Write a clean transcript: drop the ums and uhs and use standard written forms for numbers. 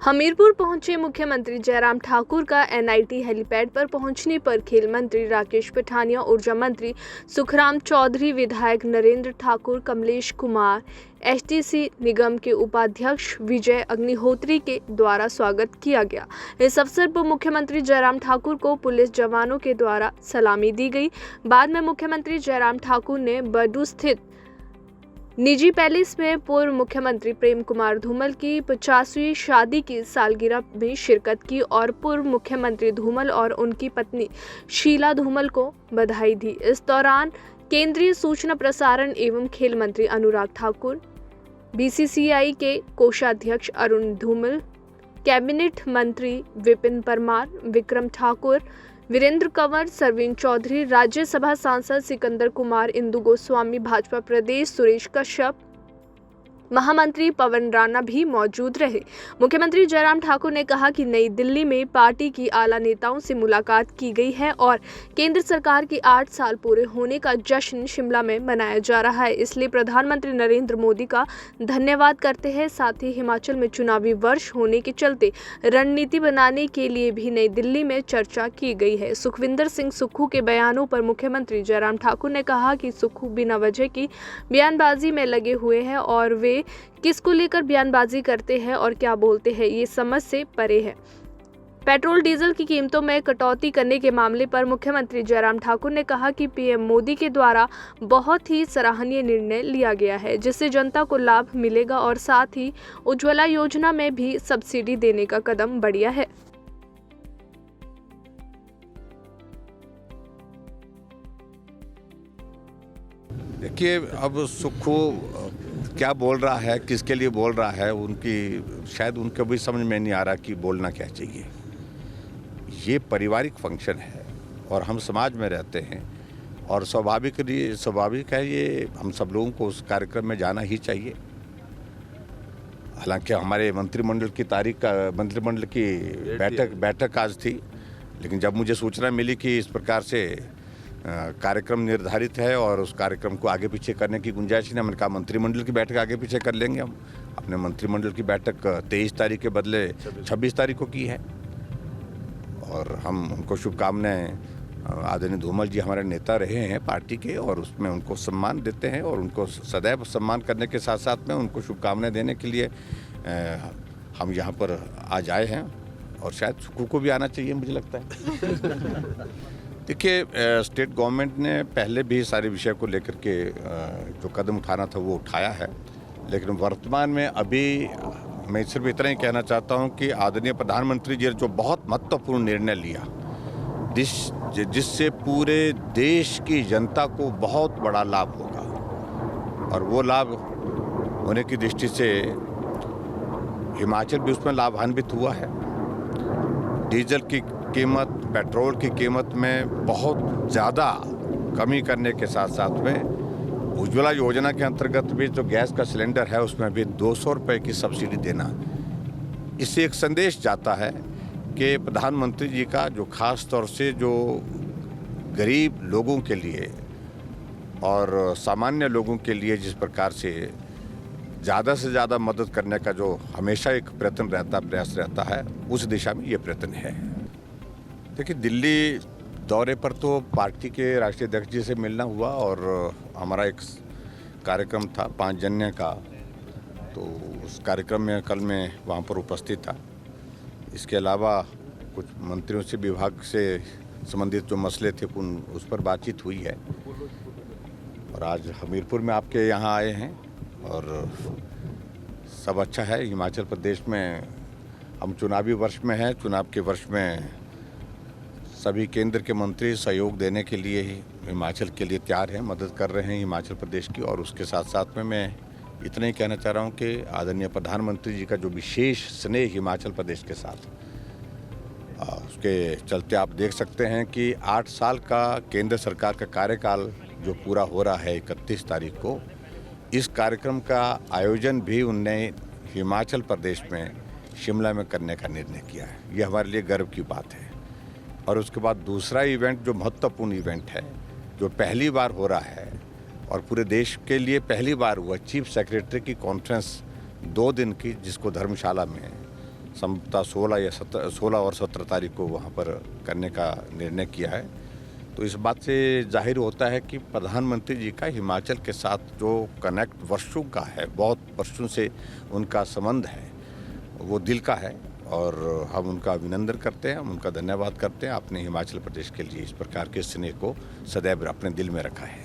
हमीरपुर पहुंचे मुख्यमंत्री जयराम ठाकुर का एनआईटी हेलीपैड पर पहुंचने पर खेल मंत्री राकेश पठानिया, ऊर्जा मंत्री सुखराम चौधरी, विधायक नरेंद्र ठाकुर, कमलेश कुमार, एचटीसी निगम के उपाध्यक्ष विजय अग्निहोत्री के द्वारा स्वागत किया गया। इस अवसर पर मुख्यमंत्री जयराम ठाकुर को पुलिस जवानों के द्वारा सलामी दी गई। बाद में मुख्यमंत्री जयराम ठाकुर ने बडू स्थित निजी पैलेस में पूर्व मुख्यमंत्री प्रेम कुमार धूमल की 50वीं शादी की सालगिरह में शिरकत की और पूर्व मुख्यमंत्री धूमल और उनकी पत्नी शीला धूमल को बधाई दी। इस दौरान केंद्रीय सूचना प्रसारण एवं खेल मंत्री अनुराग ठाकुर, बीसीसीआई के कोषाध्यक्ष अरुण धूमल, कैबिनेट मंत्री विपिन परमार, विक्रम ठाकुर, वीरेंद्र कंवर, सरवीन चौधरी, राज्यसभा सांसद सिकंदर कुमार, इंदु गोस्वामी, भाजपा प्रदेश सुरेश कश्यप, महामंत्री पवन राणा भी मौजूद रहे। मुख्यमंत्री जयराम ठाकुर ने कहा कि नई दिल्ली में पार्टी की आला नेताओं से मुलाकात की गई है और केंद्र सरकार के 8 साल पूरे होने का जश्न शिमला में मनाया जा रहा है, इसलिए प्रधानमंत्री नरेंद्र मोदी का धन्यवाद करते हैं। साथ ही हिमाचल में चुनावी वर्ष होने के चलते रणनीति बनाने के लिए भी नई दिल्ली में चर्चा की गई है। सुखविंदर सिंह सुक्खू के बयानों पर मुख्यमंत्री जयराम ठाकुर ने कहा कि सुक्खू बिना वजह की बयानबाजी में लगे हुए हैं और वे किसको लेकर बयानबाजी करते हैं और क्या बोलते हैं, ये समझ से परे है। पेट्रोल डीजल की कीमतों में कटौती करने के मामले पर मुख्यमंत्री जयराम ठाकुर ने कहा कि पीएम मोदी के द्वारा बहुत ही सराहनीय निर्णय लिया गया है, जिससे जनता को लाभ मिलेगा और साथ ही उज्ज्वला योजना में भी सब्सिडी देने का कदम बढ़िया है। देखिए, अब सुक्खू क्या बोल रहा है, किसके लिए बोल रहा है, शायद उनको भी समझ में नहीं आ रहा कि बोलना क्या चाहिए। ये पारिवारिक फंक्शन है और हम समाज में रहते हैं और स्वाभाविक है ये, हम सब लोगों को उस कार्यक्रम में जाना ही चाहिए। हालांकि हमारे मंत्रिमंडल की बैठक आज थी, लेकिन जब मुझे सूचना मिली कि इस प्रकार से कार्यक्रम निर्धारित है और उस कार्यक्रम को आगे पीछे करने की गुंजाइश नहीं, मैंने कहा मंत्रिमंडल की बैठक आगे पीछे कर लेंगे। हम अपने मंत्रिमंडल की बैठक 23 तारीख के बदले 26 तारीख को की है और हम उनको शुभकामनाएं। आदरणीय धूमल जी हमारे नेता रहे हैं पार्टी के और उसमें उनको सम्मान देते हैं और उनको सदैव सम्मान करने के साथ साथ में उनको शुभकामनाएं देने के लिए हम यहाँ पर आज आए हैं और शायद सुक्खू को भी आना चाहिए, मुझे लगता है। देखिए, स्टेट गवर्नमेंट ने पहले भी सारे विषय को लेकर के जो कदम उठाना था वो उठाया है, लेकिन वर्तमान में अभी मैं सिर्फ इतना ही कहना चाहता हूं कि आदरणीय प्रधानमंत्री जी ने जो बहुत महत्वपूर्ण निर्णय लिया, जिससे पूरे देश की जनता को बहुत बड़ा लाभ होगा और वो लाभ होने की दृष्टि से हिमाचल भी उसमें लाभान्वित हुआ है। डीजल की कीमत, पेट्रोल की कीमत में बहुत ज़्यादा कमी करने के साथ साथ में उज्ज्वला योजना के अंतर्गत भी जो गैस का सिलेंडर है उसमें भी 200 रुपये की सब्सिडी देना, इससे एक संदेश जाता है कि प्रधानमंत्री जी का जो खास तौर से जो गरीब लोगों के लिए और सामान्य लोगों के लिए जिस प्रकार से ज़्यादा से ज़्यादा मदद करने का जो हमेशा एक प्रयास रहता है, उस दिशा में ये प्रयत्न है। देखिए, दिल्ली दौरे पर तो पार्टी के राष्ट्रीय अध्यक्ष जी से मिलना हुआ और हमारा एक कार्यक्रम था 5 जन्य का, तो उस कार्यक्रम में कल मैं वहाँ पर उपस्थित था। इसके अलावा कुछ मंत्रियों से, विभाग से संबंधित जो मसले थे उस पर बातचीत हुई है और आज हमीरपुर में आपके यहाँ आए हैं और सब अच्छा है। हिमाचल प्रदेश में हम चुनावी वर्ष में हैं, चुनाव के वर्ष में सभी केंद्र के मंत्री सहयोग देने के लिए ही हिमाचल के लिए तैयार हैं, मदद कर रहे हैं हिमाचल प्रदेश की। और उसके साथ साथ में मैं इतना ही कहना चाह रहा हूं कि आदरणीय प्रधानमंत्री जी का जो विशेष स्नेह हिमाचल प्रदेश के साथ, उसके चलते आप देख सकते हैं कि 8 साल का केंद्र सरकार का कार्यकाल जो पूरा हो रहा है 31 तारीख को, इस कार्यक्रम का आयोजन भी उनने हिमाचल प्रदेश में शिमला में करने का निर्णय किया है। ये हमारे लिए गर्व की बात है। और उसके बाद दूसरा इवेंट जो महत्वपूर्ण इवेंट है, जो पहली बार हो रहा है और पूरे देश के लिए पहली बार हुआ, चीफ सेक्रेटरी की कॉन्फ्रेंस 2 दिन की, जिसको धर्मशाला में संभवतः 16 और 17 तारीख को वहाँ पर करने का निर्णय किया है। तो इस बात से जाहिर होता है कि प्रधानमंत्री जी का हिमाचल के साथ जो कनेक्ट वर्षों का है, बहुत वर्षों से उनका संबंध है, वो दिल का है और हम उनका अभिनंदन करते हैं, हम उनका धन्यवाद करते हैं। आपने हिमाचल प्रदेश के लिए इस प्रकार के स्नेह को सदैव अपने दिल में रखा है।